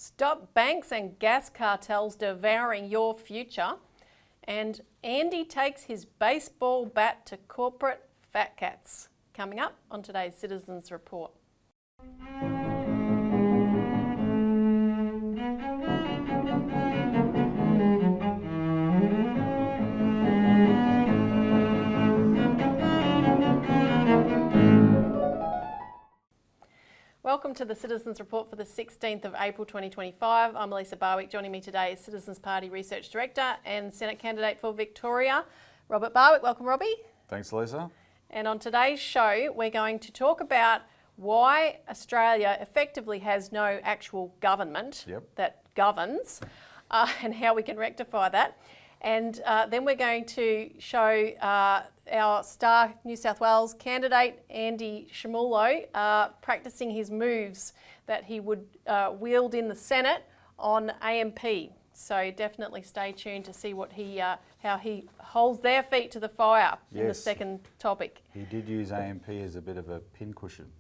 Stop banks and gas cartels devouring your future. And Andy takes his baseball bat to corporate fat cats. Coming up on today's Citizens Report. Welcome to the Citizens Report for the 16th of April 2025. I'm Elisa Barwick. Joining me today is Citizens Party Research Director and Senate candidate for Victoria, Robert Barwick. Welcome, Robbie. Thanks, Lisa. And on today's show, we're going to talk about why Australia effectively has no actual government that governs and how we can rectify that. And then we're going to show our star New South Wales candidate, Andy Shamulo, practicing his moves that he would wield in the Senate on AMP. So definitely stay tuned to see what how he holds their feet to the fire in the second topic. He did use AMP as a bit of a pincushion.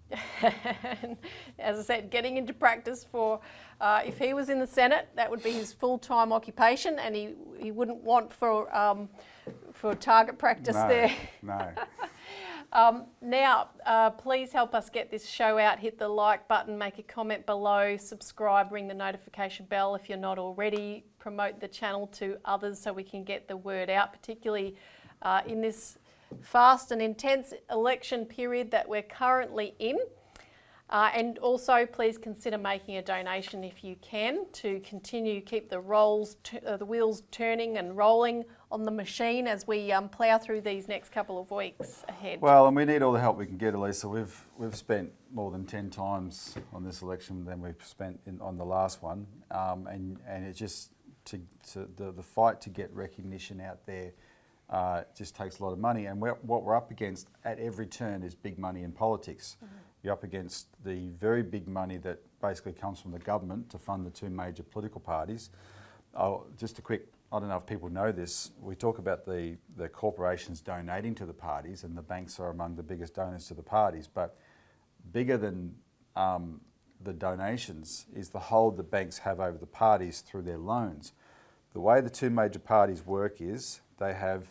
As I said, getting into practice for, if he was in the Senate, that would be his full-time occupation, and he wouldn't want for target practice there. No. Now, please help us get this show out. Hit the like button, make a comment below, subscribe, ring the notification bell if you're not already. Promote the channel to others so we can get the word out, particularly in this fast and intense election period that we're currently in. And also, please consider making a donation if you can to keep the wheels turning and rolling on the machine as we plough through these next couple of weeks ahead. Well, and we need all the help we can get, Elisa. We've spent more than 10 times on this election than we've spent on the last one, and it just the fight to get recognition out there just takes a lot of money. And what we're up against at every turn is big money in politics. Mm-hmm. You're up against the very big money that basically comes from the government to fund the two major political parties. Just a quick, I don't know if people know this, we talk about the corporations donating to the parties, and the banks are among the biggest donors to the parties, but bigger than the donations is the hold the banks have over the parties through their loans. The way the two major parties work is they have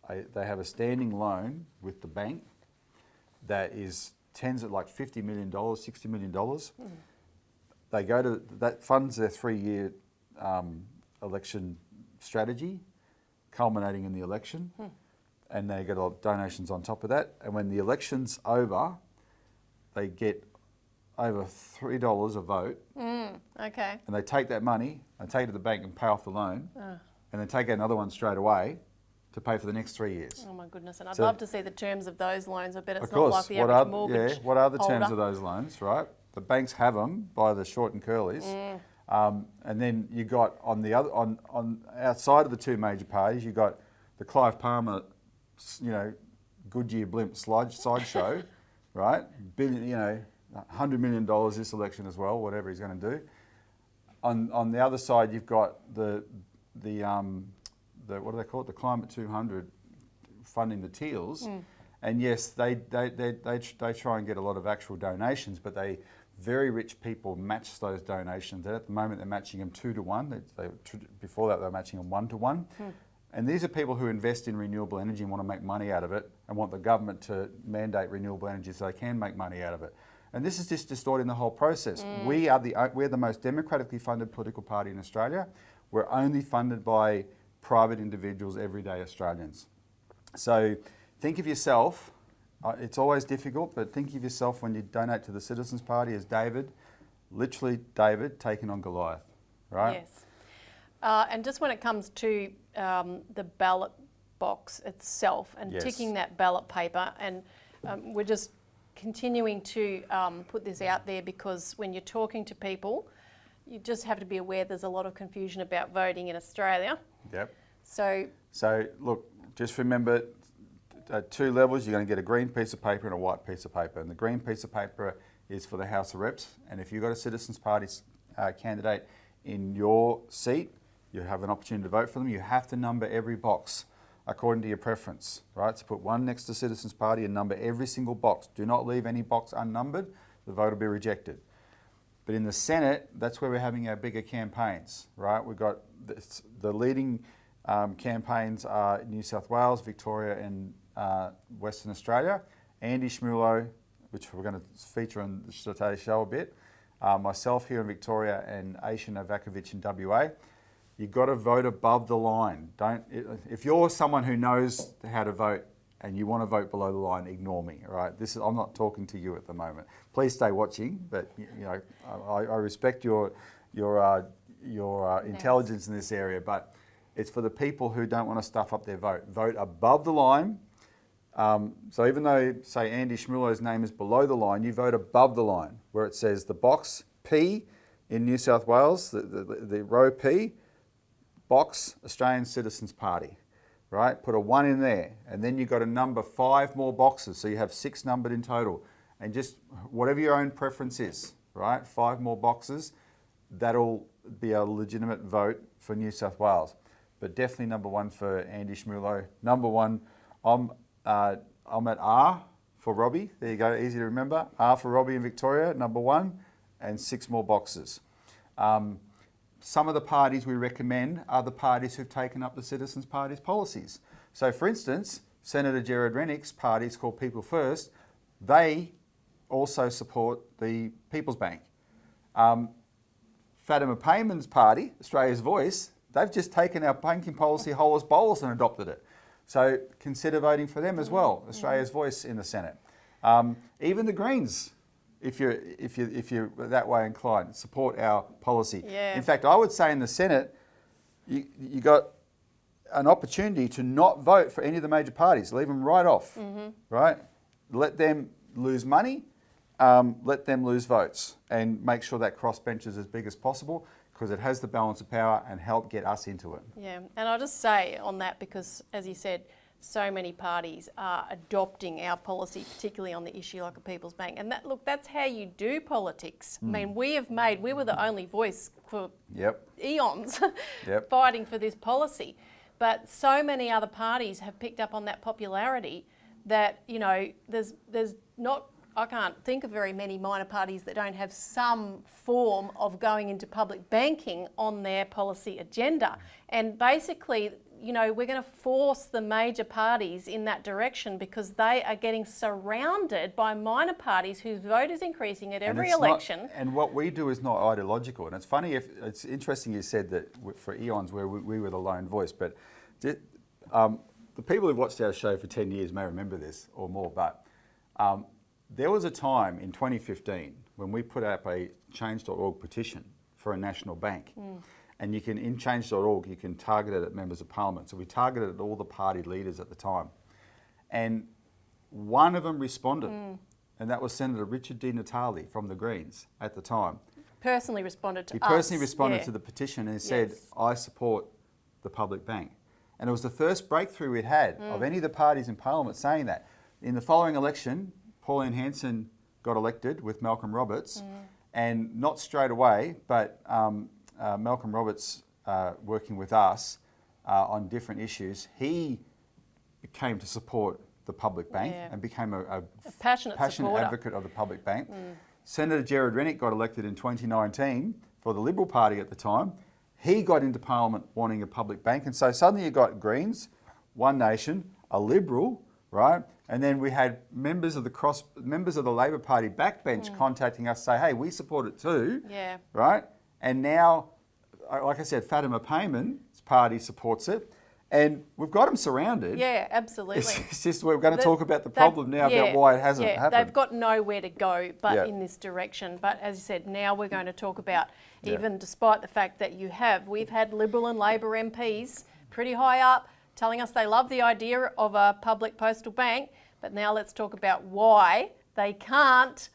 a standing loan with the bank that is tens at like $50 million, $60 million. Mm. They go to, that funds their 3-year election strategy, culminating in the election, and they get a lot of donations on top of that. And when the election's over, they get over $3 a vote. Okay. And they take that money and take it to the bank and pay off the loan, and then take out another one straight away to pay for the next 3 years. Oh my goodness, and I'd love to see the terms of those loans. I bet it's not course, like the average mortgage. Yeah, what are the holder. terms of those loans, right? The banks have them by the short and curlies. And then you got on the other, on outside of the two major parties, you got the Clive Palmer, Goodyear blimp sideshow, right? $100 million this election as well, whatever he's going to do. On the other side, you've got the what do they call it? The Climate 200 funding the Teals, and yes, they try and get a lot of actual donations, but very rich people match those donations. And at the moment, they're matching them 2 to 1. Before that, they were matching them 1 to 1. And these are people who invest in renewable energy and want to make money out of it, and want the government to mandate renewable energy so they can make money out of it. And this is just distorting the whole process. We're the most democratically funded political party in Australia. We're only funded by private individuals, everyday Australians. So think of yourself, it's always difficult, but think of yourself when you donate to the Citizens Party as David, literally David taking on Goliath, right? Yes. And just when it comes to the ballot box itself and ticking that ballot paper, and we're just continuing to put this out there because when you're talking to people, you just have to be aware there's a lot of confusion about voting in Australia. Yep. So look, just remember at 2 levels, you're going to get a green piece of paper and a white piece of paper. And the green piece of paper is for the House of Reps. And if you've got a Citizens Party candidate in your seat, you have an opportunity to vote for them. You have to number every box according to your preference, right? So put 1 next to Citizens Party and number every single box. Do not leave any box unnumbered. The vote will be rejected. But in the Senate, that's where we're having our bigger campaigns, right? We've got the leading campaigns are New South Wales, Victoria and Western Australia. Andy Schmulo, which we're going to feature on today's show a bit, myself here in Victoria and Aisha Novakovic in WA. You've got to vote above the line. If you're someone who knows how to vote and you want to vote below the line, ignore me, all right? I'm not talking to you at the moment. Please stay watching, but I respect your intelligence in this area, but it's for the people who don't want to stuff up their vote. Vote above the line. So even though, say, Andy Schmulo's name is below the line, you vote above the line, where it says the box P in New South Wales, the row P, box Australian Citizens Party, right? Put a 1 in there, and then you've got to number 5 more boxes, so you have 6 numbered in total. And just whatever your own preference is, right? 5 more boxes, that'll be a legitimate vote for New South Wales. But definitely number 1 for Andy Schmulo. Number 1, I'm at R for Robbie. There you go, easy to remember. R for Robbie in Victoria, number 1, and 6 more boxes. Some of the parties we recommend are the parties who've taken up the Citizens Party's policies. So for instance, Senator Gerard Rennick's party is called People First. They also support the People's Bank. Fatima Payman's party, Australia's Voice, they've just taken our banking policy whole as bowls and adopted it. So consider voting for them as well, Australia's Voice in the Senate. Even the Greens, if you're that way inclined, support our policy. Yeah. In fact, I would say in the Senate, you got an opportunity to not vote for any of the major parties. Leave them right off, right? Let them lose money, let them lose votes, and make sure that crossbench is as big as possible, because it has the balance of power and help get us into it. Yeah, and I'll just say on that, because as you said, so many parties are adopting our policy, particularly on the issue like a People's Bank. And that's how you do politics. I mean, we were the only voice for eons fighting for this policy. But so many other parties have picked up on that popularity that, I can't think of very many minor parties that don't have some form of going into public banking on their policy agenda. And basically, we're going to force the major parties in that direction, because they are getting surrounded by minor parties whose vote is increasing at every election. And what we do is not ideological. And it's funny, it's interesting you said that for eons where we were the lone voice, but the people who've watched our show for 10 years may remember this or more, but there was a time in 2015 when we put up a change.org petition for a national bank. And you can, in change.org, you can target it at members of parliament. So we targeted at all the party leaders at the time. And one of them responded, and that was Senator Richard Di Natale from the Greens at the time. Personally responded to us. He personally responded to the petition and said, I support the public bank. And it was the first breakthrough we'd had of any of the parties in parliament saying that. In the following election, Pauline Hanson got elected with Malcolm Roberts, and not straight away, but Malcolm Roberts working with us on different issues, he came to support the public bank and became a passionate advocate of the public bank. Senator Gerard Rennick got elected in 2019 for the Liberal Party at the time. He got into Parliament wanting a public bank, and so suddenly you got Greens, One Nation, a Liberal, right? And then we had members of the Labor Party backbench contacting us, say, hey, we support it too, right? And now, like I said, Fatima Payman's party supports it, and we've got them surrounded. Yeah, absolutely. It's just we're going to talk about the problem now about why it hasn't happened. They've got nowhere to go but in this direction. But as you said, now we're going to talk about, even despite the fact that we've had Liberal and Labor MPs pretty high up telling us they love the idea of a public postal bank, but now let's talk about why they can't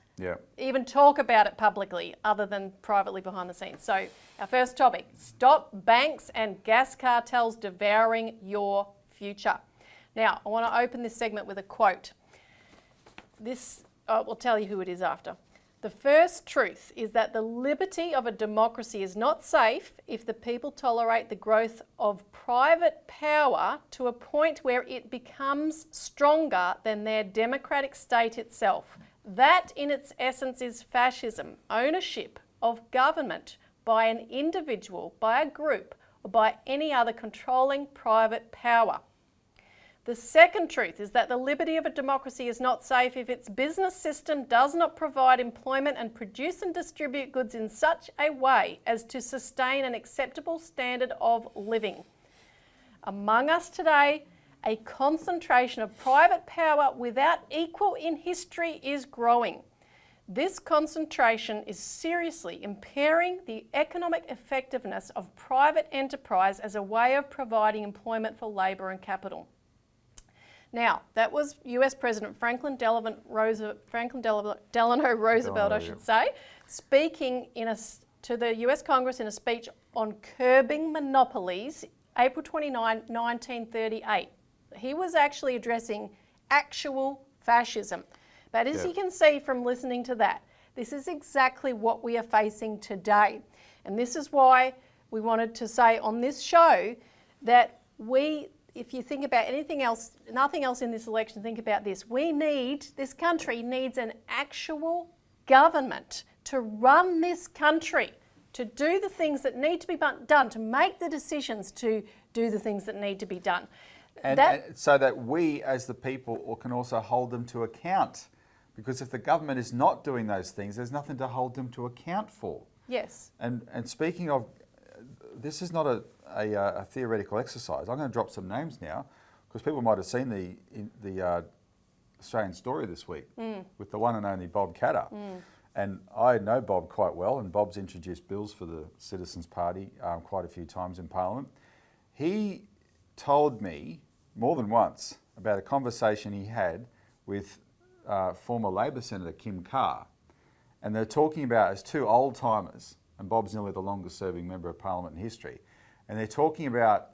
even talk about it publicly other than privately behind the scenes. So our first topic, stop banks and gas cartels devouring your future. Now, I want to open this segment with a quote. This, we'll tell you who it is after. The first truth is that the liberty of a democracy is not safe if the people tolerate the growth of private power to a point where it becomes stronger than their democratic state itself. That in its essence is fascism, ownership of government by an individual, by a group, or by any other controlling private power. The second truth is that the liberty of a democracy is not safe if its business system does not provide employment and produce and distribute goods in such a way as to sustain an acceptable standard of living. Among us today, a concentration of private power without equal in history is growing. This concentration is seriously impairing the economic effectiveness of private enterprise as a way of providing employment for labour and capital. Now, that was US President Franklin Delano Roosevelt, speaking to the US Congress in a speech on curbing monopolies, April 29, 1938. He was actually addressing actual fascism. But as you can see from listening to that, this is exactly what we are facing today. And this is why we wanted to say on this show that if you think about anything else, nothing else in this election, think about this. This country needs an actual government to run this country, to do the things that need to be done, to make the decisions to do the things that need to be done. And so that we as the people can also hold them to account. Because if the government is not doing those things, there's nothing to hold them to account for. Yes. And speaking of, this is not a theoretical exercise. I'm going to drop some names now, because people might have seen the Australian Story this week with the one and only Bob Katter. And I know Bob quite well, and Bob's introduced bills for the Citizens Party quite a few times in Parliament. He told me more than once about a conversation he had with former Labor Senator Kim Carr. And they're talking about, as two old timers, and Bob's nearly the longest serving member of Parliament in history, and they're talking about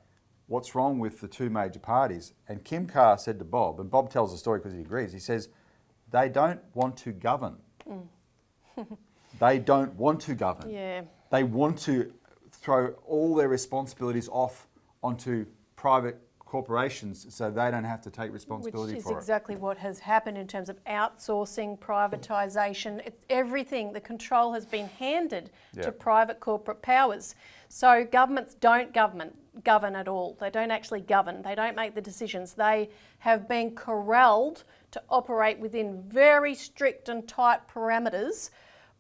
what's wrong with the two major parties. And Kim Carr said to Bob, and Bob tells the story because he agrees, he says, they don't want to govern. They don't want to govern. Yeah. They want to throw all their responsibilities off onto private corporations so they don't have to take responsibility for it. Which is exactly what has happened in terms of outsourcing, privatisation. Everything, the control has been handed to private corporate powers. So governments don't govern at all. They don't actually govern. They don't make the decisions. They have been corralled to operate within very strict and tight parameters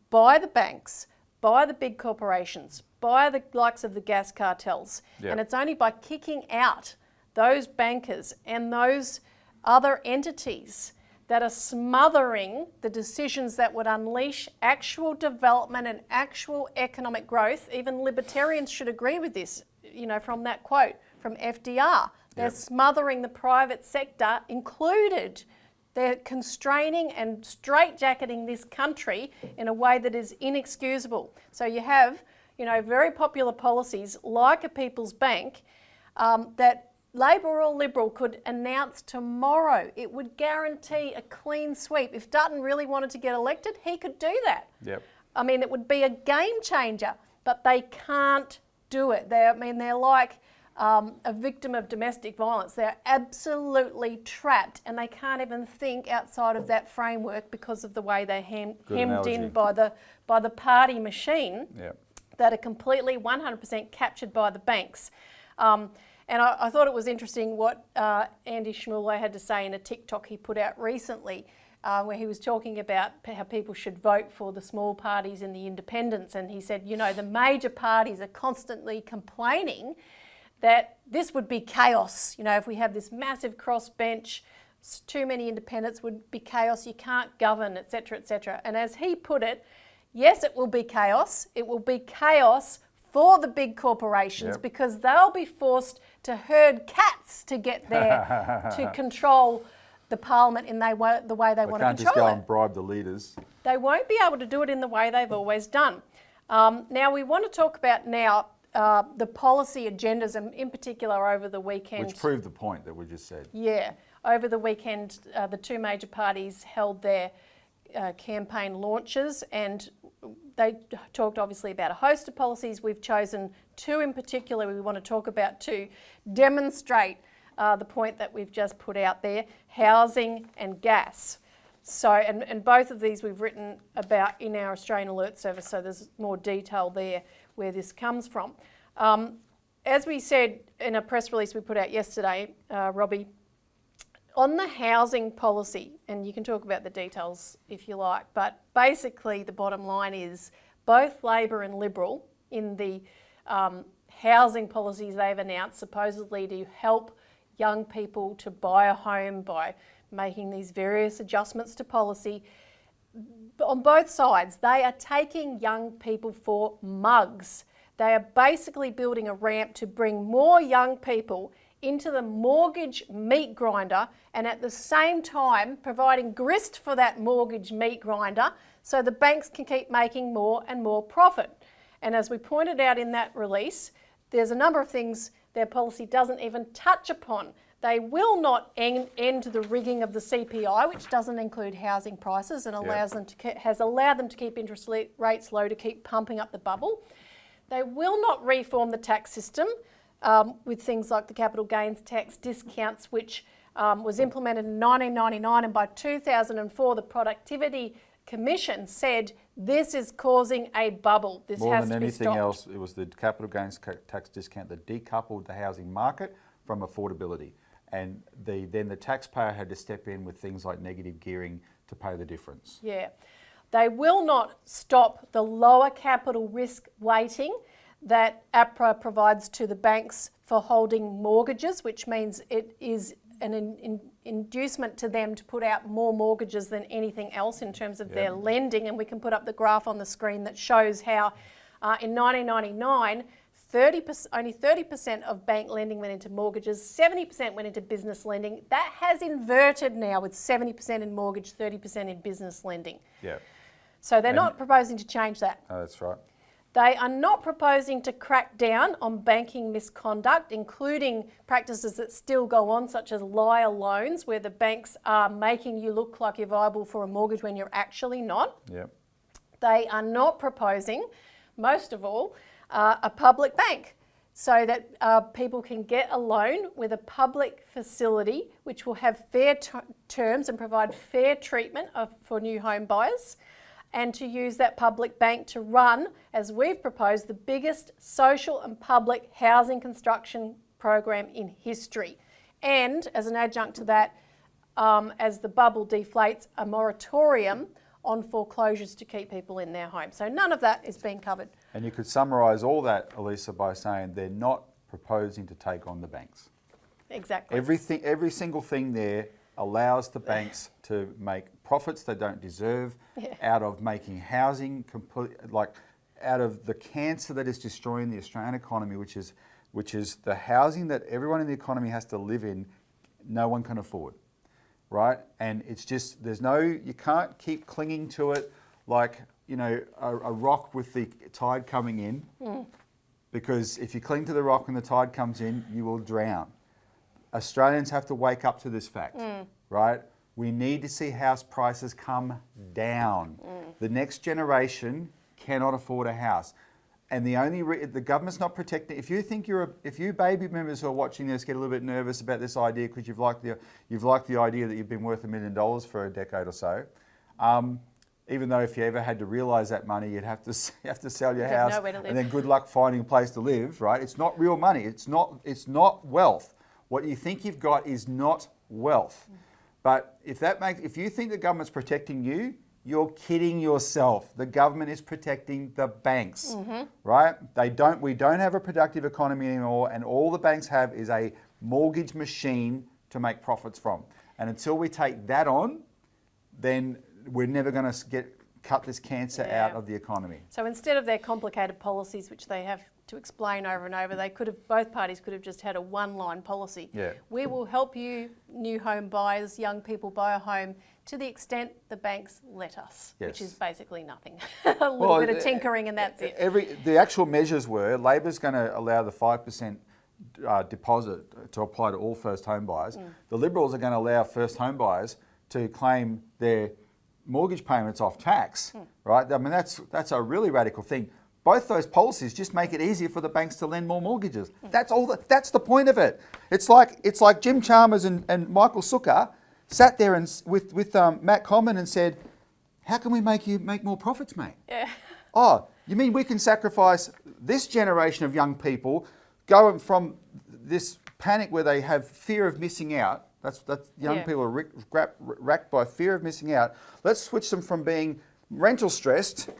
by the banks, by the big corporations, by the likes of the gas cartels. And it's only by kicking out those bankers and those other entities that are smothering the decisions that would unleash actual development and actual economic growth. Even libertarians should agree with this, from that quote from FDR. They're smothering the private sector included. They're constraining and straitjacketing this country in a way that is inexcusable. So you have, very popular policies like a People's Bank that Labor or Liberal could announce tomorrow. It would guarantee a clean sweep. If Dutton really wanted to get elected, he could do that. I mean, it would be a game changer, but they can't do it. They're like a victim of domestic violence. They're absolutely trapped, and they can't even think outside of that framework because of the way they're hemmed in by the party machine that are completely 100% captured by the banks. And I thought it was interesting what Andy Schmuller had to say in a TikTok he put out recently, where he was talking about how people should vote for the small parties and the independents. And he said, the major parties are constantly complaining that this would be chaos. If we have this massive crossbench, too many independents would be chaos. You can't govern, etc., etc. And as he put it, yes, it will be chaos. It will be chaos for the big corporations because they'll be forced to herd cats to get there to control the parliament in the way they want to control it. They can't just go and bribe the leaders. They won't be able to do it in the way they've always done. Now we want to talk about the policy agendas, and in particular over the weekend. Which proved the point that we just said. Yeah. Over the weekend, the two major parties held their campaign launches, and they talked obviously about a host of policies. We've chosen two in particular we want to talk about to demonstrate the point that we've just put out there: housing and gas. So, and both of these we've written about in our Australian Alert Service, so there's more detail there where this comes from. As we said in a press release we put out yesterday, Robbie, on the housing policy, and you can talk about the details if you like, but basically the bottom line is both Labor and Liberal in the housing policies they've announced supposedly to help young people to buy a home by making these various adjustments to policy. On both sides, they are taking young people for mugs. They are basically building a ramp to bring more young people into the mortgage meat grinder and at the same time providing grist for that mortgage meat grinder so the banks can keep making more and more profit. And as we pointed out in that release, there's a number of things their policy doesn't even touch upon. They will not end the rigging of the CPI, which doesn't include housing prices and has allowed them to keep interest rates low to keep pumping up the bubble. They will not reform the tax system with things like the capital gains tax discounts, which was implemented in 1999, and by 2004 the Productivity Commission said this is causing a bubble. This More has than to be anything stopped. else, it was the capital gains tax discount that decoupled the housing market from affordability. And then the taxpayer had to step in with things like negative gearing to pay the difference. Yeah. They will not stop the lower capital risk weighting that APRA provides to the banks for holding mortgages, which means it is an inducement to them to put out more mortgages than anything else in terms of their lending. And we can put up the graph on the screen that shows how in 1999, only 30% of bank lending went into mortgages, 70% went into business lending. That has inverted now with 70% in mortgage, 30% in business lending. Yeah. So they're not proposing to change that. Oh, that's right. They are not proposing to crack down on banking misconduct, including practices that still go on, such as liar loans, where the banks are making you look like you're viable for a mortgage when you're actually not. Yep. They are not proposing, most of all, a public bank so that people can get a loan with a public facility which will have fair terms and provide fair treatment for new home buyers, and to use that public bank to run, as we've proposed, the biggest social and public housing construction program in history. And as an adjunct to that, as the bubble deflates, a moratorium on foreclosures to keep people in their homes. So none of that is being covered. And you could summarise all that, Elisa, by saying they're not proposing to take on the banks. Exactly. Every single thing there allows the banks to make profits they don't deserve out of making housing out of the cancer that is destroying the Australian economy, which is the housing that everyone in the economy has to live in. No one can afford, right? And it's just you can't keep clinging to it like a rock with the tide coming in, because if you cling to the rock when the tide comes in, you will drown. Australians have to wake up to this fact, right? We need to see house prices come down. The next generation cannot afford a house. And the government's not protecting. If you baby boomers who are watching this get a little bit nervous about this idea because you've liked the idea that you've been worth $1 million for a decade or so, even though if you ever had to realise that money, you'd have to sell your house and then good luck finding a place to live, right? It's not real money. It's not wealth. What you think you've got is not wealth. But if you think the government's protecting you, you're kidding yourself. The government is protecting the banks, right? We don't have a productive economy anymore, and all the banks have is a mortgage machine to make profits from. And until we take that on, then we're never going to cut this cancer out of the economy. So instead of their complicated policies, which they have to explain over and over, both parties could have just had a one-line policy. Yeah. We will help you, new home buyers, young people buy a home to the extent the banks let us, which is basically nothing. A little bit of tinkering and that's it. The actual measures were, Labor's going to allow the 5% deposit to apply to all first home buyers. The Liberals are going to allow first home buyers to claim their mortgage payments off tax, right? I mean, that's a really radical thing. Both those policies just make it easier for the banks to lend more mortgages. That's the point of it. It's like Jim Chalmers and Michael Sukkar sat there and with Matt Common and said, how can we make more profits, mate? Yeah. Oh, you mean we can sacrifice this generation of young people going from this panic where they have fear of missing out. That's young people are racked by fear of missing out. Let's switch them from being rental stressed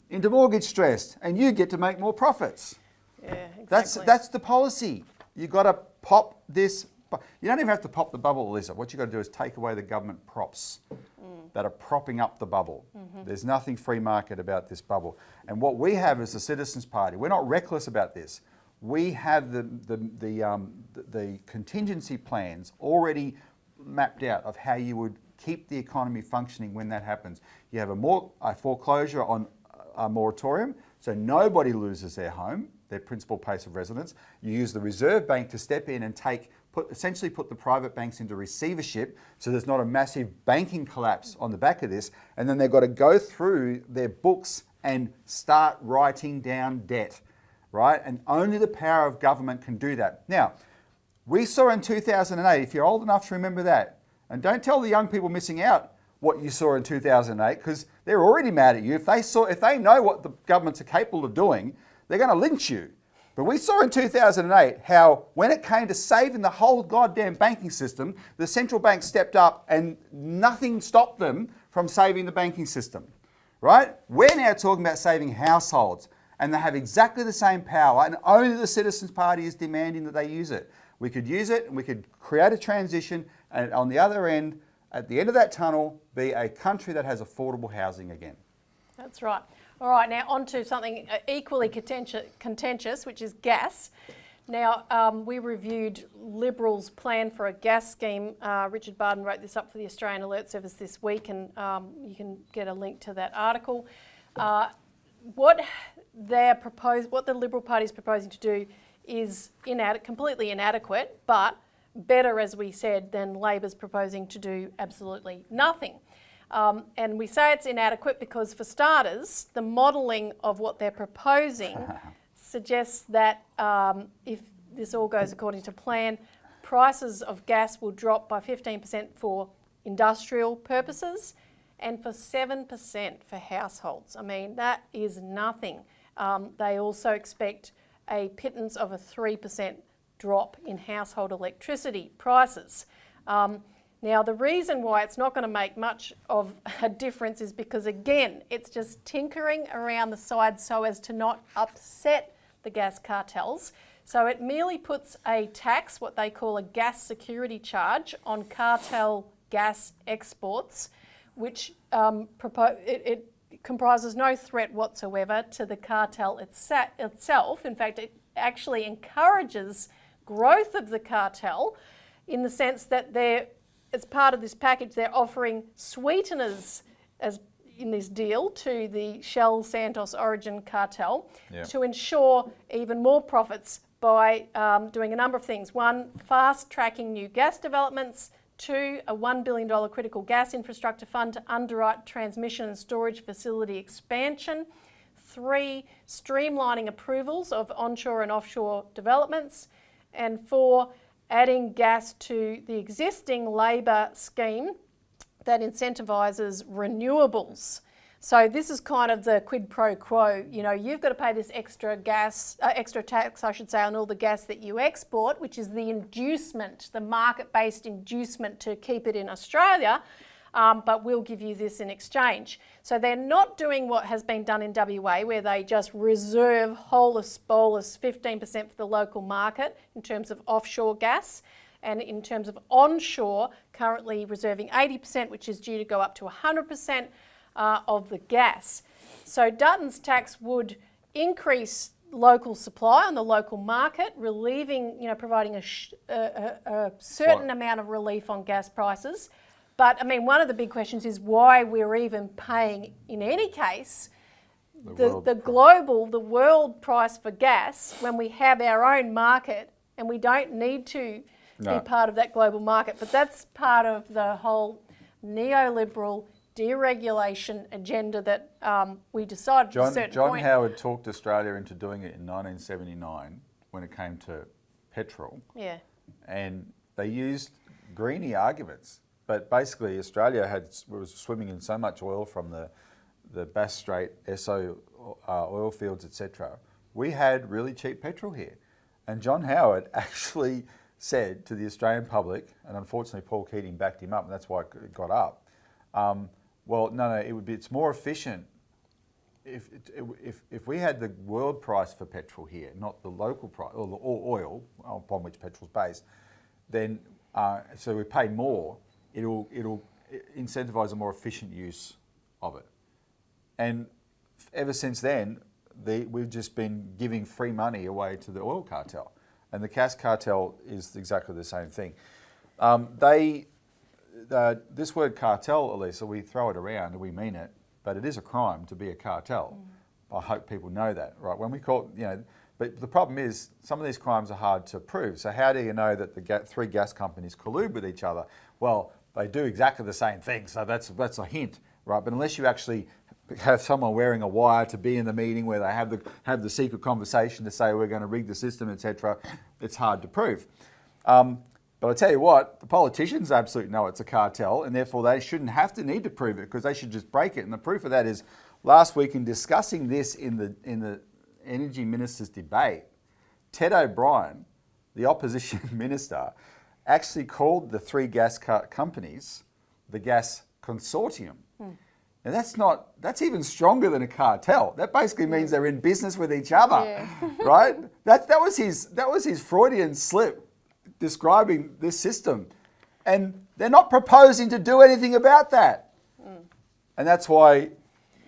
into mortgage stressed, and you get to make more profits. Yeah, exactly. That's the policy. You've got to pop this. You don't even have to pop the bubble, Elisa. What you've got to do is take away the government props that are propping up the bubble. Mm-hmm. There's nothing free market about this bubble. And what we have as the Citizens Party, we're not reckless about this. We have the contingency plans already mapped out of how you would keep the economy functioning when that happens. You have a foreclosure on a moratorium, so nobody loses their home, their principal place of residence. You use the Reserve Bank to step in and essentially put the private banks into receivership, so there's not a massive banking collapse on the back of this, and then they've got to go through their books and start writing down debt, right? And only the power of government can do that. Now, we saw in 2008, if you're old enough to remember that, and don't tell the young people missing out what you saw in 2008, because they're already mad at you. If they know what the governments are capable of doing, they're going to lynch you. But we saw in 2008 how when it came to saving the whole goddamn banking system, the central bank stepped up and nothing stopped them from saving the banking system, right? We're now talking about saving households, and they have exactly the same power, and only the Citizens Party is demanding that they use it. We could use it and we could create a transition, and on the other end, at the end of that tunnel, be a country that has affordable housing again. That's right. All right, now on to something equally contentious, which is gas. Now, we reviewed Liberals' plan for a gas scheme. Richard Barden wrote this up for the Australian Alert Service this week, and you can get a link to that article. What the Liberal Party is proposing to do is completely inadequate, but better, as we said, than Labor's proposing to do absolutely nothing. And we say it's inadequate because, for starters, the modelling of what they're proposing suggests that if this all goes according to plan, prices of gas will drop by 15% for industrial purposes and for 7% for households. I mean, that is nothing. They also expect a pittance of a 3% drop in household electricity prices. Now, the reason why it's not going to make much of a difference is because, again, it's just tinkering around the sides so as to not upset the gas cartels. So it merely puts a tax, what they call a gas security charge, on cartel gas exports, which it comprises no threat whatsoever to the cartel itself. In fact, it actually encourages growth of the cartel in the sense that as part of this package, they're offering sweeteners in this deal to the Shell Santos Origin cartel to ensure even more profits by doing a number of things. One, fast-tracking new gas developments. Two, a $1 billion critical gas infrastructure fund to underwrite transmission and storage facility expansion. Three, streamlining approvals of onshore and offshore developments. And four, adding gas to the existing Labor scheme that incentivises renewables. So this is kind of the quid pro quo. You know, you've got to pay this extra tax, on all the gas that you export, which is the inducement, the market-based inducement to keep it in Australia, but we'll give you this in exchange. So they're not doing what has been done in WA, where they just reserve holus bolus 15% for the local market in terms of offshore gas, and in terms of onshore, currently reserving 80%, which is due to go up to 100% of the gas. So Dutton's tax would increase local supply on the local market, providing a certain amount of relief on gas prices. But I mean, one of the big questions is why we're even paying, in any case, the world price for gas when we have our own market and we don't need to be part of that global market. But that's part of the whole neoliberal deregulation agenda that we decided at a certain point. John Howard talked Australia into doing it in 1979 when it came to petrol. Yeah. And they used greenie arguments. but basically Australia was swimming in so much oil from the Bass Strait, Esso oil fields, etc. We had really cheap petrol here. And John Howard actually said to the Australian public, and unfortunately Paul Keating backed him up, and that's why it got up, well, no, it's more efficient if we had the world price for petrol here, not the local price, or oil upon which petrol's based, then, so we pay more, it'll incentivise a more efficient use of it. And ever since then, we've just been giving free money away to the oil cartel. And the gas cartel is exactly the same thing. This word cartel, Elisa, we throw it around and we mean it, but it is a crime to be a cartel. I hope people know that, right? When we call, but the problem is some of these crimes are hard to prove. So how do you know that the three gas companies collude with each other? Well, they do exactly the same thing, so that's a hint, right? But unless you actually have someone wearing a wire to be in the meeting where they have the secret conversation to say we're going to rig the system, etc., it's hard to prove. But I tell you what, the politicians absolutely know it's a cartel, and therefore they shouldn't need to prove it, because they should just break it. And the proof of that is last week, in discussing this in the Energy Ministers' debate, Ted O'Brien, the opposition minister, actually called the three gas companies the gas consortium. Now that's even stronger than a cartel. That basically means they're in business with each other, right? That was his Freudian slip describing this system, and they're not proposing to do anything about that. And that's why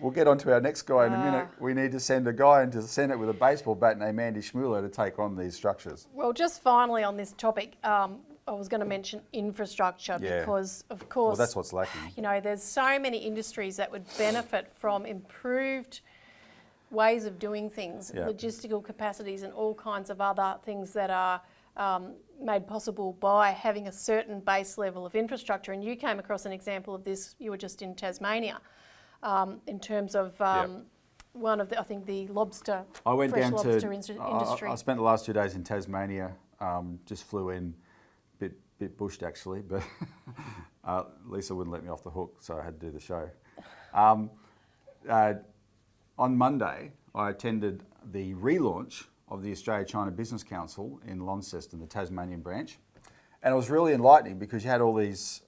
we'll get on to our next guy in a minute. We need to send a guy into the Senate with a baseball bat named Andy Schmuller to take on these structures. Well, just finally on this topic, I was going to mention infrastructure because, of course, that's what's lacking. There's so many industries that would benefit from improved ways of doing things, logistical capacities and all kinds of other things that are made possible by having a certain base level of infrastructure. And you came across an example of this, you were just in Tasmania, in terms of one of the lobster, industry. I spent the last 2 days in Tasmania, just flew in, bit bushed actually, but Lisa wouldn't let me off the hook, so I had to do the show. On Monday, I attended the relaunch of the Australia-China Business Council in Launceston, the Tasmanian branch. And it was really enlightening because you had all these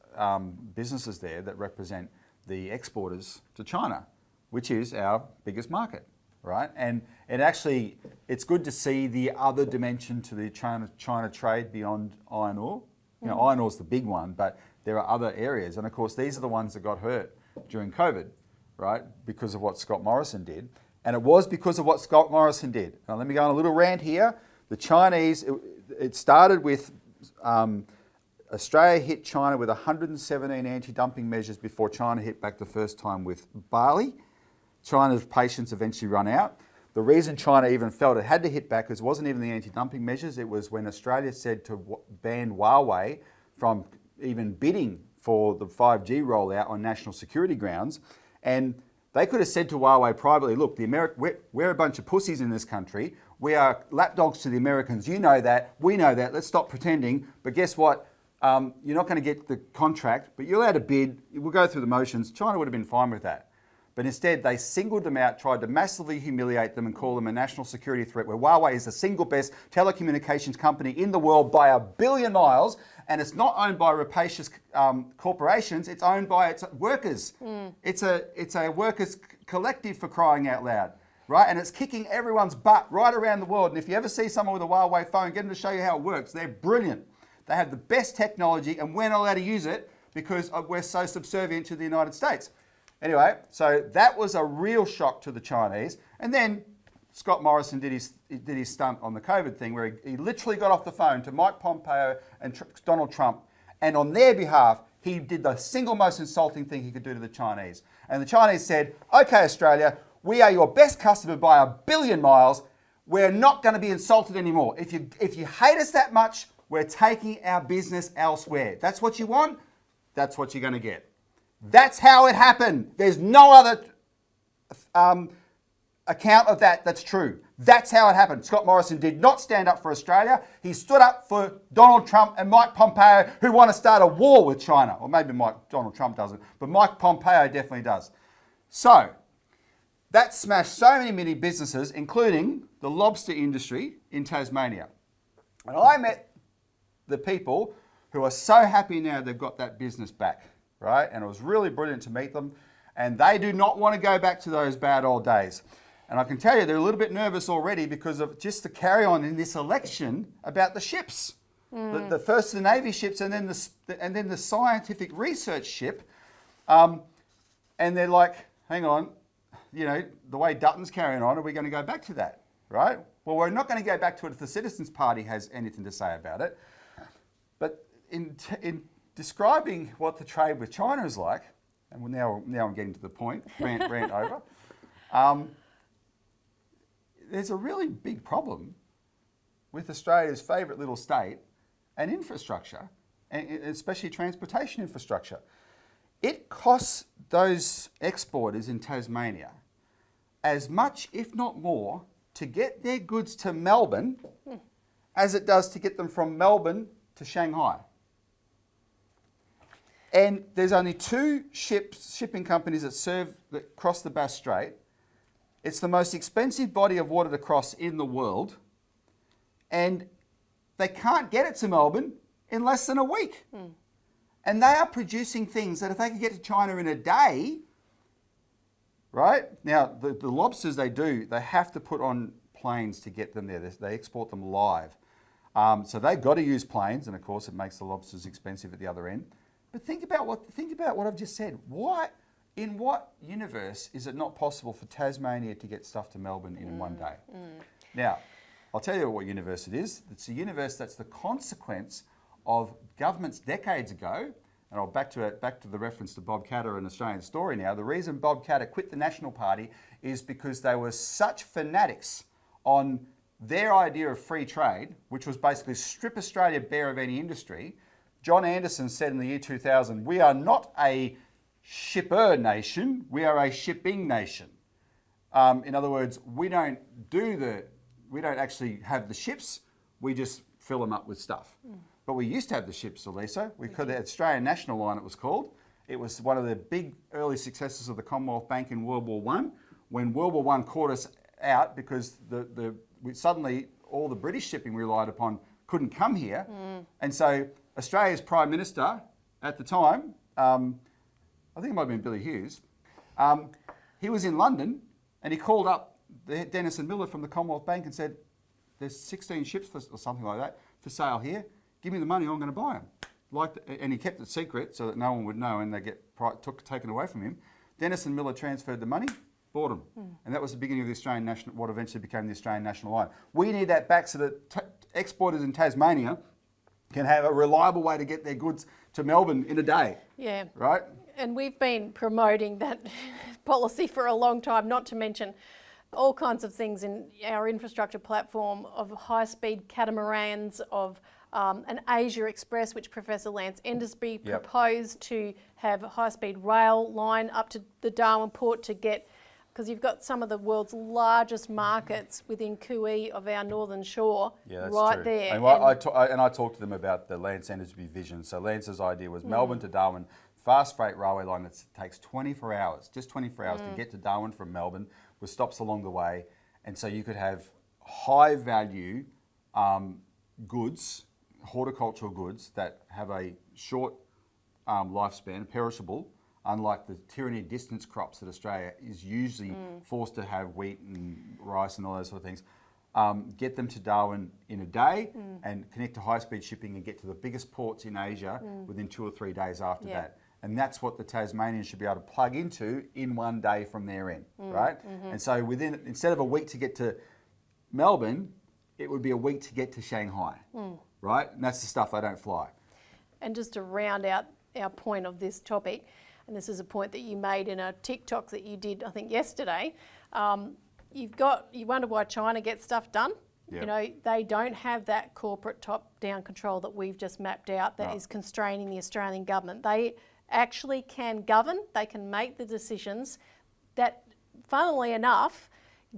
businesses there that represent the exporters to China, which is our biggest market, right? And it's good to see the other dimension to the China trade beyond iron ore. Iron ore is the big one, but there are other areas. And of course, these are the ones that got hurt during COVID, right? Because of what Scott Morrison did. And it was because of what Scott Morrison did. Now, let me go on a little rant here. The Chinese, it started with Australia hit China with 117 anti-dumping measures before China hit back the first time with barley. China's patience eventually run out. The reason China even felt it had to hit back wasn't even the anti-dumping measures. It was when Australia said to ban Huawei from even bidding for the 5G rollout on national security grounds. And they could have said to Huawei privately, look, we're a bunch of pussies in this country. We are lapdogs to the Americans. You know that. We know that. Let's stop pretending. But guess what? You're not going to get the contract, but you're allowed to bid. We'll go through the motions. China would have been fine with that. But instead, they singled them out, tried to massively humiliate them and call them a national security threat, where Huawei is the single best telecommunications company in the world by 1 billion miles, and it's not owned by rapacious corporations, it's owned by its workers. It's a workers' collective, for crying out loud, right? And it's kicking everyone's butt right around the world. And if you ever see someone with a Huawei phone, get them to show you how it works. They're brilliant. They have the best technology, and we're not allowed to use it because we're so subservient to the United States. Anyway, so that was a real shock to the Chinese. And then Scott Morrison did his stunt on the COVID thing, where he literally got off the phone to Mike Pompeo and Donald Trump, and on their behalf, he did the single most insulting thing he could do to the Chinese. And the Chinese said, okay, Australia, we are your best customer by 1 billion miles. We're not going to be insulted anymore. If you hate us that much, we're taking our business elsewhere. That's what you want? That's what you're going to get. That's how it happened. There's no other account of that's true. That's how it happened. Scott Morrison did not stand up for Australia. He stood up for Donald Trump and Mike Pompeo, who want to start a war with China. Or maybe Donald Trump doesn't, but Mike Pompeo definitely does. So, that smashed so many businesses, including the lobster industry in Tasmania. And I met the people who are so happy now they've got that business back, right? And it was really brilliant to meet them. And they do not want to go back to those bad old days. And I can tell you they're a little bit nervous already because of just the carry on in this election about the ships. The first the Navy ships and then the scientific research ship. And they're like, hang on, you know, the way Dutton's carrying on, are we going to go back to that, right? Well, we're not going to go back to it if the Citizens Party has anything to say about it. But in describing what the trade with China is like, and now I'm getting to the point, rant over, there's a really big problem with Australia's favourite little state and infrastructure, and especially transportation infrastructure. It costs those exporters in Tasmania as much, if not more, to get their goods to Melbourne as it does to get them from Melbourne to Shanghai. And there's only 2 shipping companies that cross the Bass Strait. It's the most expensive body of water to cross in the world. And they can't get it to Melbourne in less than a week. And they are producing things that if they could get to China in a day, right? Now, the lobsters they have to put on planes to get them there. They export them live. So they've got to use planes, and of course it makes the lobsters expensive at the other end. But think about what I've just said. In what universe is it not possible for Tasmania to get stuff to Melbourne in one day? Now, I'll tell you what universe it is. It's a universe that's the consequence of governments decades ago, and I'll back to the reference to Bob Katter, an Australian story now. The reason Bob Katter quit the National Party is because they were such fanatics on their idea of free trade, which was basically strip Australia bare of any industry. John Anderson said in the year 2000, we are not a shipper nation, we are a shipping nation. In other words, we don't actually have the ships, we just fill them up with stuff. But we used to have the ships, Elisa. We could the Australian National Line, it was called. It was one of the big early successes of the Commonwealth Bank in World War I. When World War I caught us out because suddenly all the British shipping we relied upon couldn't come here. And so Australia's Prime Minister at the time, I think it might have been Billy Hughes, he was in London and he called up Dennis and Miller from the Commonwealth Bank and said, there's 16 ships or something like that for sale here. Give me the money, I'm going to buy them. And he kept it secret so that no one would know and they get taken away from him. Dennis and Miller transferred the money, bought them. And that was the beginning of the Australian National, what eventually became the Australian National Line. We need that back so that exporters in Tasmania can have a reliable way to get their goods to Melbourne in a day. Yeah. Right? And we've been promoting that policy for a long time, not to mention all kinds of things in our infrastructure platform of high-speed catamarans, of an Asia Express, which Professor Lance Endersby proposed to have a high-speed rail line up to the Darwin port to get, because you've got some of the world's largest markets within Kui of our northern shore, right true. There. And I talked to them about the Lance Endersby vision. So Lance's idea was Melbourne to Darwin, fast freight railway line that takes 24 hours, just 24 hours to get to Darwin from Melbourne, with stops along the way. And so you could have high value goods, horticultural goods that have a short lifespan, perishable, unlike the tyranny of distance crops that Australia is usually forced to have, wheat and rice and all those sort of things. Get them to Darwin in a day and connect to high-speed shipping and get to the biggest ports in Asia within 2 or 3 days after that. And that's what the Tasmanians should be able to plug into in one day from their end, right? And so instead of a week to get to Melbourne, it would be a week to get to Shanghai, right? And that's the stuff they don't fly. And just to round out our point of this topic, and this is a point that you made in a TikTok that you did, I think, yesterday, you wonder why China gets stuff done. Yep. You know, they don't have that corporate top-down control that we've just mapped out that is constraining the Australian government. They actually can govern, they can make the decisions that, funnily enough,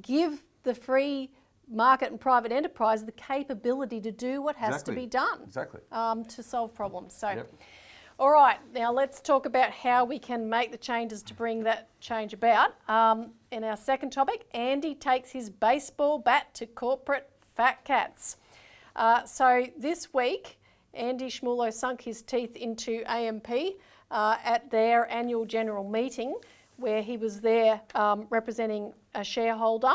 give the free market and private enterprise the capability to do what has to be done to solve problems. So, all right, now let's talk about how we can make the changes to bring that change about. In our second topic, Andy takes his baseball bat to corporate fat cats. So this week, Andy Schmulo sunk his teeth into AMP at their annual general meeting, where he was there representing a shareholder.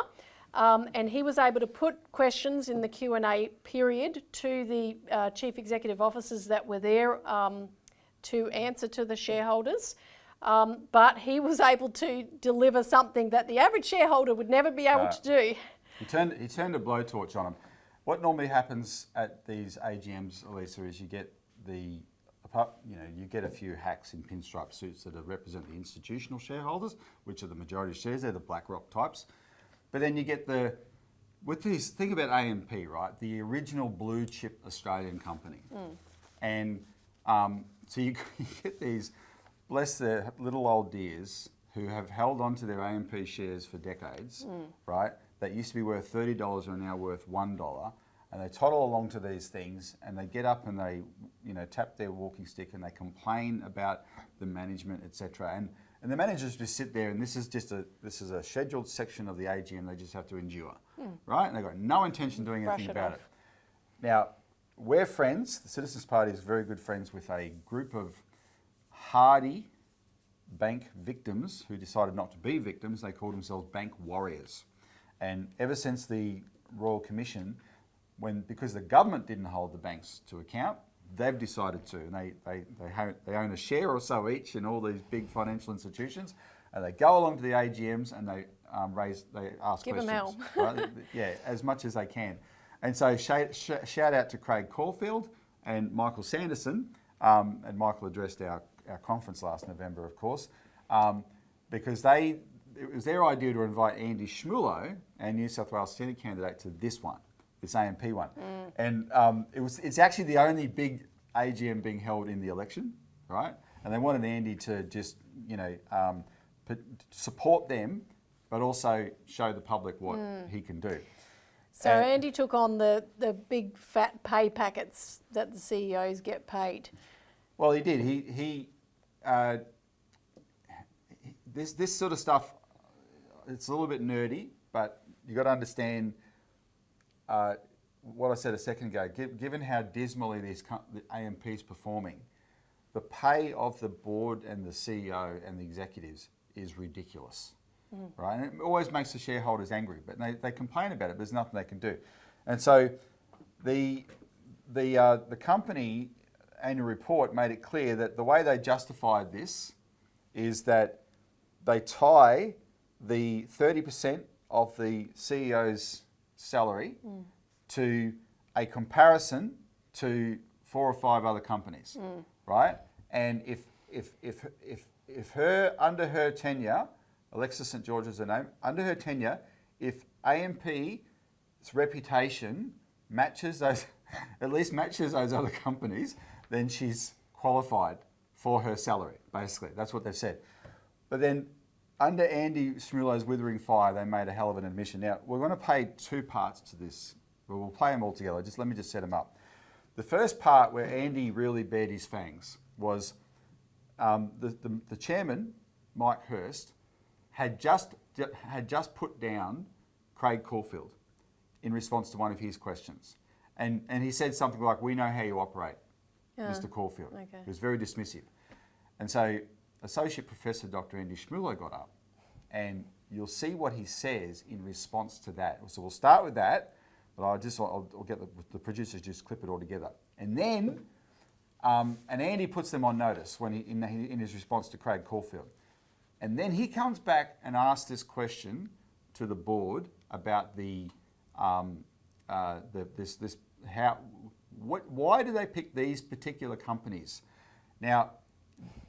And he was able to put questions in the Q&A period to the chief executive officers that were there to answer to the shareholders. But he was able to deliver something that the average shareholder would never be able to do. He turned a blowtorch on him. What normally happens at these AGMs, Elisa, is you get you get a few hacks in pinstripe suits that represent the institutional shareholders, which are the majority of shares. They're the BlackRock types. But then you get think about AMP, right? The original blue chip Australian company. And so you get these, bless their little old dears, who have held on to their AMP shares for decades, right? That used to be worth $30 are now worth $1. And they toddle along to these things and they get up and they, tap their walking stick and they complain about the management, etc. And the managers just sit there, and this is a scheduled section of the AGM they just have to endure, right? And they've got no intention of doing anything about it. Now, we're friends. The Citizens Party is very good friends with a group of hardy bank victims who decided not to be victims. They call themselves bank warriors. And ever since the Royal Commission, because the government didn't hold the banks to account, they've decided to, and they own a share or so each in all these big financial institutions, and they go along to the AGMs and they ask Give questions. Them hell. Right? Yeah, as much as they can. And so shout out to Craig Caulfield and Michael Sanderson, and Michael addressed our conference last November, of course, because it was their idea to invite Andy Schmulo, our New South Wales Senate candidate, to this AMP one. And it's actually the only big AGM being held in the election, right? And they wanted Andy to just, support them, but also show the public what he can do. So Andy took on the big fat pay packets that the CEOs get paid. Well, he did. This sort of stuff, it's a little bit nerdy, but you got to understand what I said a second ago. Given how dismally the AMP is performing, the pay of the board and the CEO and the executives is ridiculous, right? And it always makes the shareholders angry, but they complain about it. But there's nothing they can do, and so the company annual report made it clear that the way they justified this is that they tie the 30% of the CEO's salary to a comparison to 4 or 5 other companies, right? And if her, under her tenure, Alexis St George is her name, under her tenure, if AMP's reputation matches those, at least matches those other companies, then she's qualified for her salary, basically. That's what they've said. But then under Andy Schmulo's withering fire, they made a hell of an admission. Now, we're going to play 2 parts to this. We'll play them all together. Let me set them up. The first part where Andy really bared his fangs was the chairman, Mike Hurst, had just put down Craig Caulfield in response to one of his questions. And he said something like, "We know how you operate, Mr. Caulfield." Okay. He was very dismissive. And so Associate Professor Dr. Andy Schmulo got up, and you'll see what he says in response to that. So we'll start with that, but I'll get the producers just clip it all together. And then, and Andy puts them on notice when in his response to Craig Caulfield. And then he comes back and asks this question to the board about why do they pick these particular companies? Now,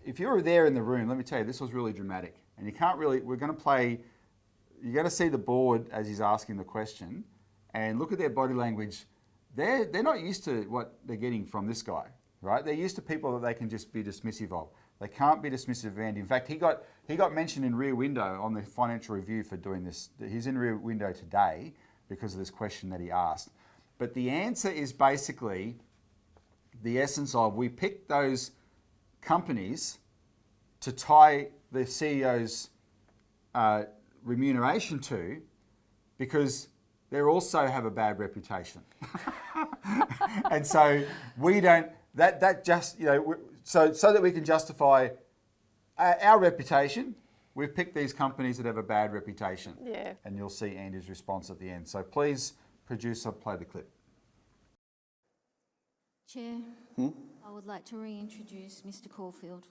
if you were there in the room, let me tell you, this was really dramatic. And you're going to see the board as he's asking the question, and look at their body language. They're not used to what they're getting from this guy, right? They're used to people that they can just be dismissive of. They can't be dismissive of Andy. In fact, he got mentioned in Rear Window on the Financial Review for doing this. He's in Rear Window today because of this question that he asked. But the answer is basically the essence of we picked those companies to tie the CEO's remuneration to because they also have a bad reputation. And so we don't, that just, you know, so that we can justify our reputation, we've picked these companies that have a bad reputation. Yeah. And you'll see Andy's response at the end. So please, producer, play the clip. Chair, I would like to reintroduce Mr Caulfield.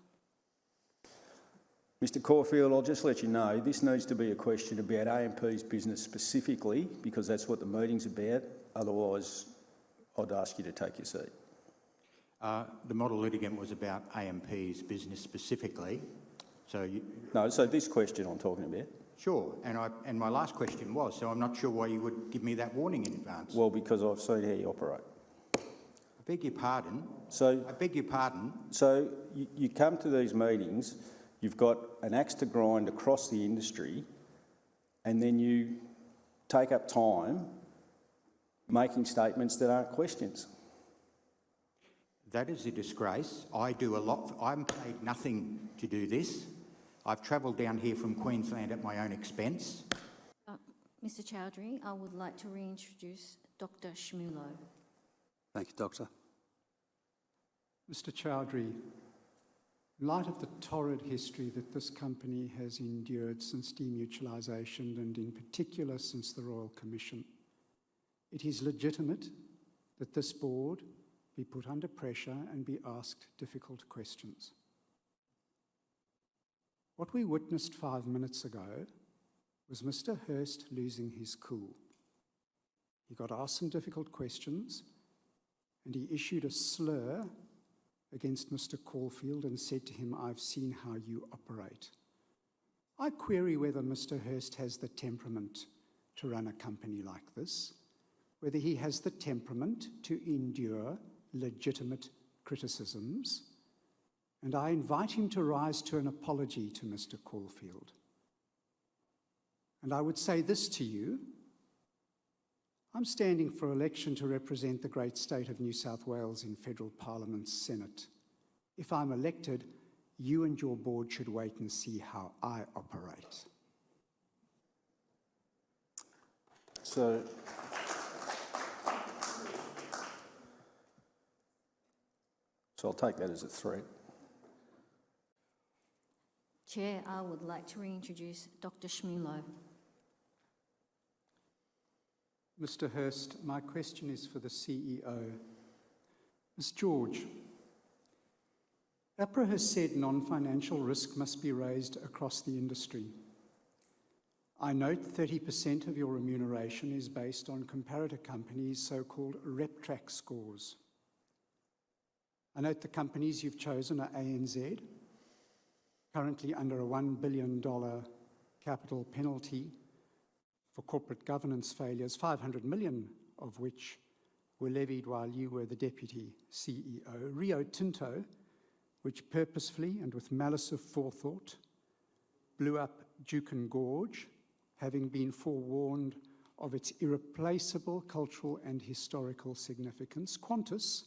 Mr Caulfield, I'll just let you know, this needs to be a question about AMP's business specifically, because that's what the meeting's about. Otherwise, I'd ask you to take your seat. The model litigant was about AMP's business specifically. So No, so this question I'm talking about. Sure, and my last question was, so I'm not sure why you would give me that warning in advance. Well, because I've seen how you operate. I beg your pardon. So I beg your pardon. So you come to these meetings, you've got an axe to grind across the industry, and then you take up time making statements that aren't questions. That is a disgrace. I do a lot. I'm paid nothing to do this. I've travelled down here from Queensland at my own expense. Mr Chowdhury, I would like to reintroduce Dr Shmulo. Thank you, Doctor. Mr Chowdhury, in light of the torrid history that this company has endured since demutualisation and in particular since the Royal Commission, it is legitimate that this board be put under pressure and be asked difficult questions. What we witnessed 5 minutes ago was Mr Hurst losing his cool. He got asked some difficult questions and he issued a slur against Mr Caulfield and said to him, "I've seen how you operate." I query whether Mr Hurst has the temperament to run a company like this, whether he has the temperament to endure legitimate criticisms, and I invite him to rise to an apology to Mr Caulfield. And I would say this to you: I'm standing for election to represent the great state of New South Wales in Federal Parliament's Senate. If I'm elected, you and your board should wait and see how I operate. So I'll take that as a threat. Chair, I would like to reintroduce Dr Shmulo. Mr Hurst, my question is for the CEO. Ms George, APRA has said non-financial risk must be raised across the industry. I note 30% of your remuneration is based on comparator companies' so-called RepTrack scores. I note the companies you've chosen are ANZ, currently under a $1 billion capital penalty for corporate governance failures, 500 million of which were levied while you were the Deputy CEO. Rio Tinto, which purposefully and with malice of forethought blew up Juukan Gorge, having been forewarned of its irreplaceable cultural and historical significance. Qantas,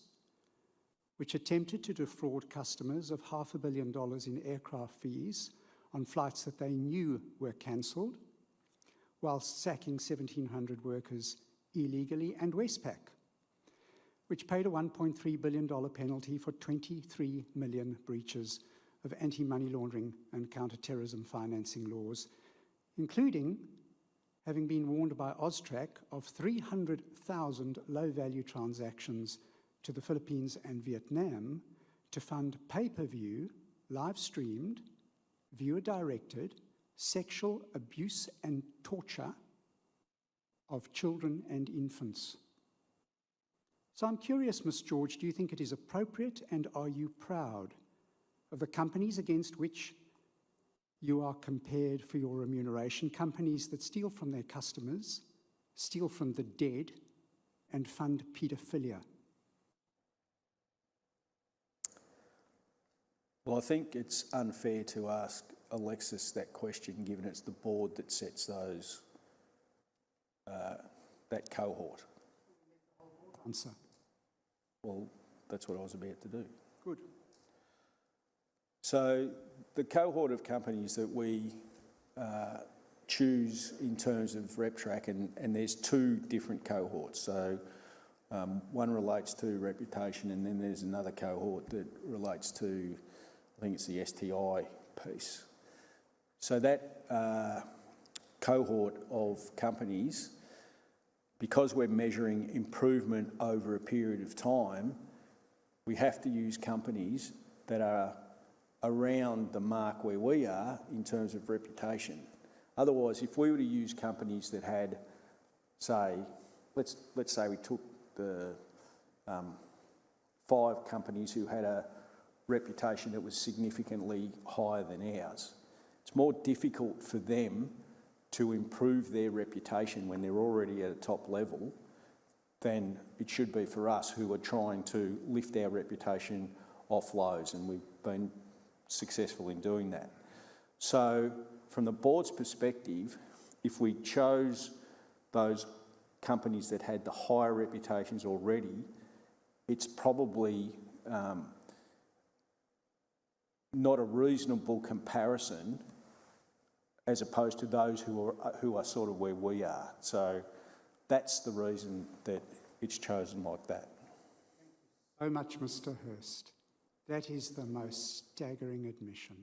which attempted to defraud customers of $500 million in aircraft fees on flights that they knew were cancelled, whilst sacking 1,700 workers illegally, and Westpac, which paid a $1.3 billion penalty for 23 million breaches of anti-money laundering and counter-terrorism financing laws, including having been warned by Austrac of 300,000 low-value transactions to the Philippines and Vietnam to fund pay-per-view, live-streamed, viewer-directed sexual abuse and torture of children and infants. So I'm curious, Ms George, do you think it is appropriate, and are you proud of the companies against which you are compared for your remuneration, companies that steal from their customers, steal from the dead, and fund paedophilia? Well, I think it's unfair to ask Alexis that question, given it's the board that sets those that cohort? Answer. Well, that's what I was about to do. Good. So the cohort of companies that we choose in terms of RepTrak, and there's two different cohorts. So one relates to reputation, and then there's another cohort that relates to, I think it's the STI piece. So that cohort of companies, because we're measuring improvement over a period of time, we have to use companies that are around the mark where we are in terms of reputation. Otherwise, if we were to use companies that had, say, let's say we took the 5 companies who had a reputation that was significantly higher than ours, it's more difficult for them to improve their reputation when they're already at a top level than it should be for us who are trying to lift our reputation off lows, and we've been successful in doing that. So from the board's perspective, if we chose those companies that had the higher reputations already, it's probably not a reasonable comparison as opposed to those who are sort of where we are. So that's the reason that it's chosen like that. So much, Mr. Hurst. That is the most staggering admission.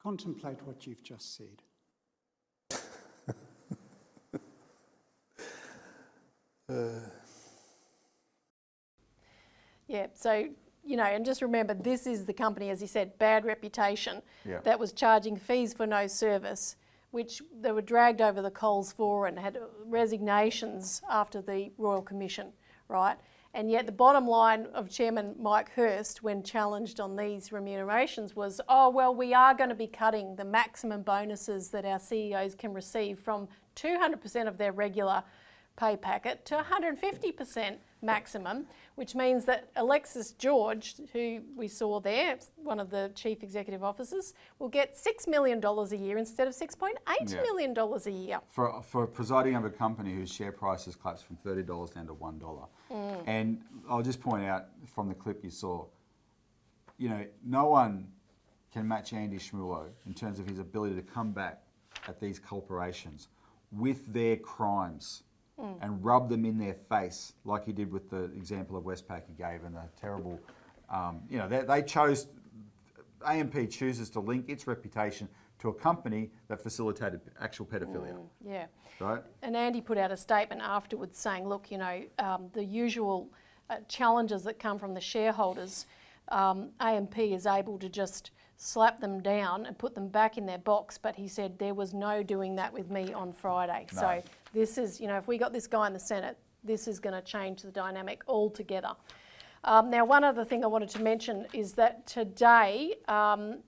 Contemplate what you've just said. Yeah, so, you know, and just remember, this is the company, as you said, bad reputation, that was charging fees for no service, which they were dragged over the coals for and had resignations after the Royal Commission, right? And yet the bottom line of Chairman Mike Hurst, when challenged on these remunerations, was, oh, well, we are going to be cutting the maximum bonuses that our CEOs can receive from 200% of their regular pay packet to 150% maximum, which means that Alexis George, who we saw there, one of the chief executive officers, will get $6 million a year instead of $6.8 million a year. For presiding over a company whose share price has collapsed from $30 down to $1. And I'll just point out from the clip you saw, you know, no one can match Andy Schmulo in terms of his ability to come back at these corporations with their crimes and rub them in their face, like he did with the example of Westpac he gave, and the terrible, you know, they chose, AMP chooses to link its reputation to a company that facilitated actual pedophilia. Yeah. Right? And Andy put out a statement afterwards saying, look, you know, the usual challenges that come from the shareholders, AMP is able to just slap them down and put them back in their box, but he said there was no doing that with me on Friday. No. So this is, you know, if we got this guy in the Senate, this is going to change the dynamic altogether. Now, one other thing I wanted to mention is that today, and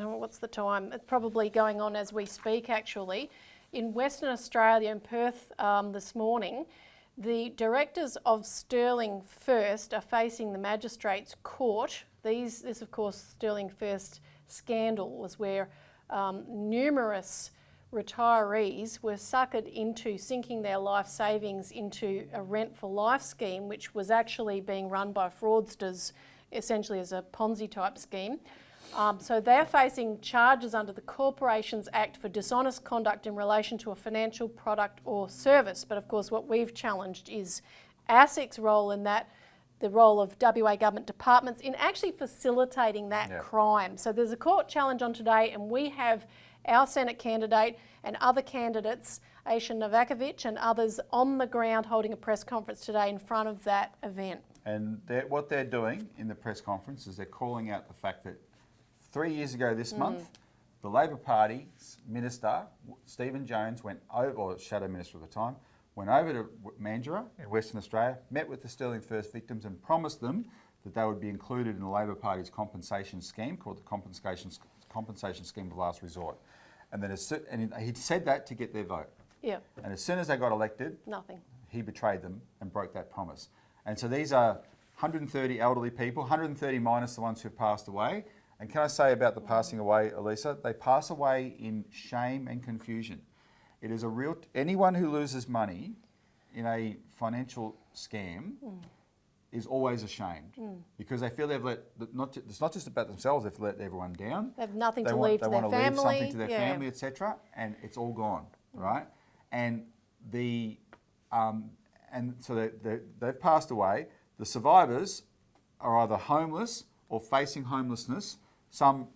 what's the time? It's probably going on as we speak, actually. In Western Australia, in Perth this morning, the directors of Sterling First are facing the Magistrates Court. This, of course, Sterling First scandal was where numerous retirees were suckered into sinking their life savings into a rent for life scheme, which was actually being run by fraudsters, essentially as a Ponzi type scheme. So they're facing charges under the Corporations Act for dishonest conduct in relation to a financial product or service. But of course what we've challenged is ASIC's role in that, the role of WA government departments in actually facilitating that crime. So there's a court challenge on today, and we have our Senate candidate and other candidates, Aisha Novakovic and others, on the ground holding a press conference today in front of that event. And what they're doing in the press conference is they're calling out the fact that 3 years ago this month, the Labor Party's minister, Stephen Jones, went over, or Shadow Minister at the time, went over to Mandurah in Western Australia, met with the Sterling First victims and promised them that they would be included in the Labor Party's compensation scheme called the Compensation Scheme of Last Resort. And then he said that to get their vote. Yeah. And as soon as they got elected, nothing. He betrayed them and broke that promise. And so these are 130 elderly people, 130 minus the ones who've passed away. And can I say about the passing away, Elisa, they pass away in shame and confusion. It is a real, anyone who loses money in a financial scam is always ashamed because they feel they've let, it's not just about themselves, they've let everyone down. They have nothing to want, leave to their want family. leave something to their family, etc., and it's all gone, right? And and so they've passed away. The survivors are either homeless or facing homelessness. Some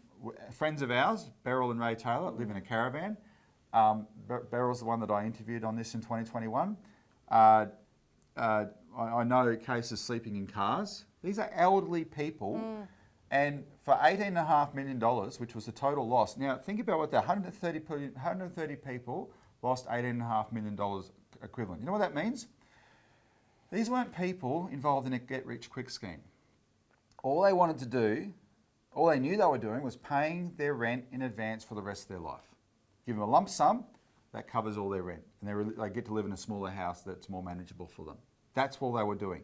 friends of ours, Beryl and Ray Taylor, live in a caravan. Beryl's the one that I interviewed on this in 2021. I know cases sleeping in cars. These are elderly people, and for $18.5 million, which was the total loss. Now think about what that 130 people lost $18.5 million equivalent. You know what that means? These weren't people involved in a get-rich-quick scheme. All they wanted to do, all they knew they were doing was paying their rent in advance for the rest of their life. Give them a lump sum, that covers all their rent. And they get to live in a smaller house that's more manageable for them. That's all they were doing.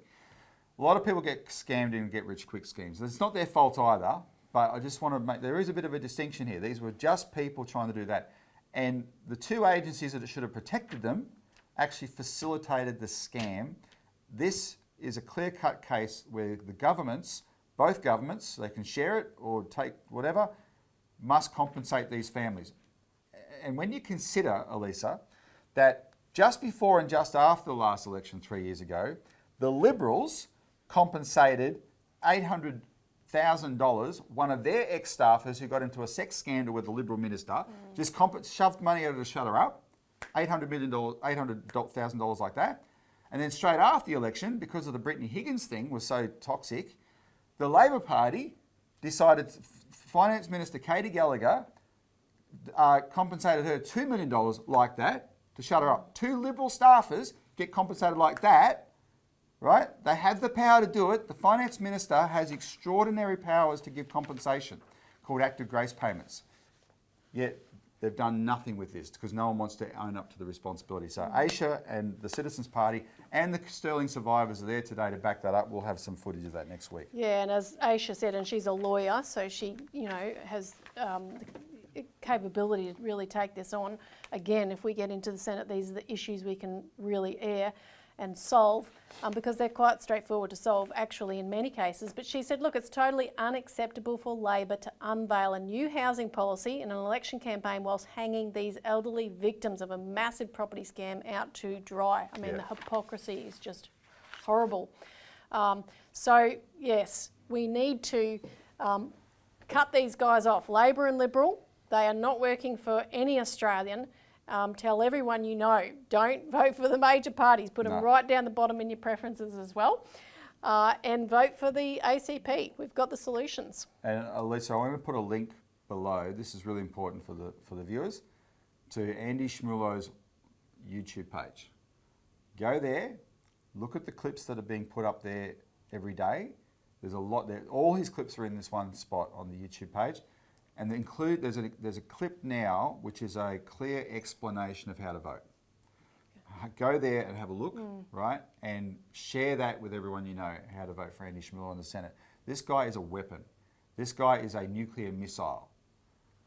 A lot of people get scammed in get-rich-quick schemes. It's not their fault either, but I just want to make, there is a bit of a distinction here. These were just people trying to do that. And the two agencies that should have protected them actually facilitated the scam. This is a clear-cut case where the governments, both governments, they can share it or take whatever, must compensate these families. And when you consider, Elisa, that just before and just after the last election 3 years ago, the Liberals compensated $800,000, one of their ex-staffers who got into a sex scandal with the Liberal minister, just shoved money out of to shut her up, $800,000 like that. And then straight after the election, because of the Brittany Higgins thing was so toxic, the Labor Party decided, Finance Minister Katie Gallagher compensated her $2 million like that to shut her up. Two Liberal staffers get compensated like that, right? They have the power to do it. The Finance Minister has extraordinary powers to give compensation called active grace payments. Yet they've done nothing with this because no one wants to own up to the responsibility. So Aisha and the Citizens Party and the Sterling survivors are there today to back that up. We'll have some footage of that next week. Yeah, and as Aisha said, and she's a lawyer, so she, has the capability to really take this on. Again, if we get into the Senate, these are the issues we can really air and solve because they're quite straightforward to solve actually in many cases. But she said, look, it's totally unacceptable for Labor to unveil a new housing policy in an election campaign whilst hanging these elderly victims of a massive property scam out to dry. I mean, the hypocrisy is just horrible. So yes, we need to cut these guys off. Labor and Liberal, they are not working for any Australian. Tell everyone you know, don't vote for the major parties. Put them right down the bottom in your preferences as well. And vote for the ACP. We've got the solutions. And Elisa, I want to put a link below. This is really important for the viewers, to Andy Schmulow's YouTube page. Go there, look at the clips that are being put up there every day. There's a lot there. All his clips are in this one spot on the YouTube page. And there's a clip now which is a clear explanation of how to vote. Go there and have a look, right? And share that with everyone you know, how to vote for Andy Schmuller in the Senate. This guy is a weapon. This guy is a nuclear missile.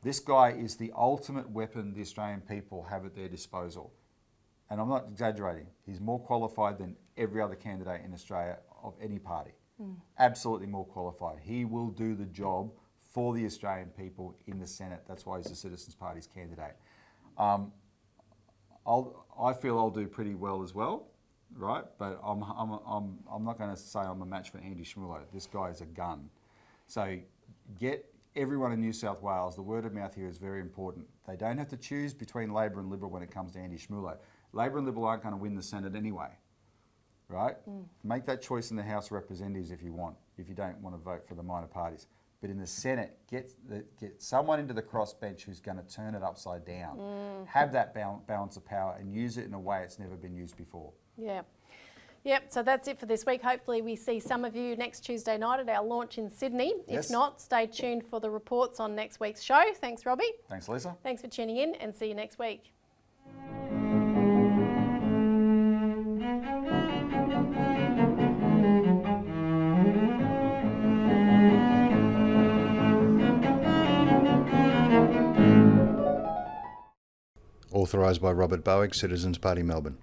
This guy is the ultimate weapon the Australian people have at their disposal. And I'm not exaggerating. He's more qualified than every other candidate in Australia of any party. Absolutely more qualified. He will do the job for the Australian people in the Senate. That's why he's the Citizens Party's candidate. I feel I'll do pretty well as well, right? But I'm not going to say I'm a match for Andy Schmuller. This guy is a gun. So get everyone in New South Wales. The word of mouth here is very important. They don't have to choose between Labor and Liberal when it comes to Andy Schmuller. Labor and Liberal aren't going to win the Senate anyway, right? Make that choice in the House of Representatives if you want, if you don't want to vote for the minor parties. But in the Senate, get someone into the crossbench who's going to turn it upside down. Have that balance of power and use it in a way it's never been used before. Yeah. Yep, so that's it for this week. Hopefully we see some of you next Tuesday night at our launch in Sydney. Yes. If not, stay tuned for the reports on next week's show. Thanks, Robbie. Thanks, Lisa. Thanks for tuning in and see you next week. Authorised by Robert Barwick, Citizens Party, Melbourne.